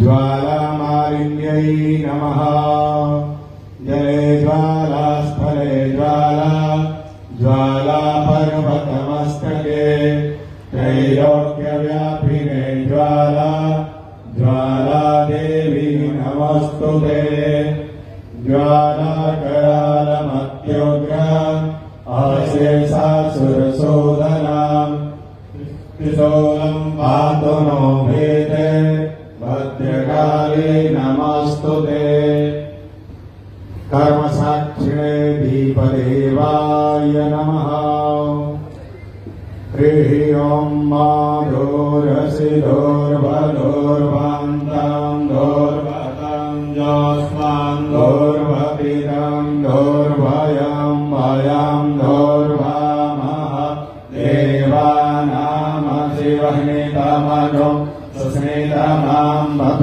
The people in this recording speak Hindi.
ज्वालामालिन्यै नमः। जले ज्वाला स्थले ज्वाला ज्वाला पर्वतमस्तके त्रैलोक्यव्यापिने ज्वाला ज्वाला देवी नमस्तुते। ज्वाला करालमत्योग्र अशेषासुरसोदना त्रिशूलं पातु नो भेदे भद्रकाली नमस्तुते। कर्मसाक्षिणे दीपदेवाय नमः। हरिः ॐ माधोरसिधोर्वधोर्वान्तां धोर्वतं जोस्वान् धोर्वपितं धोर्वयं वयं धोर्वामः देवानामशिवह्नितमनो सुस्मितमां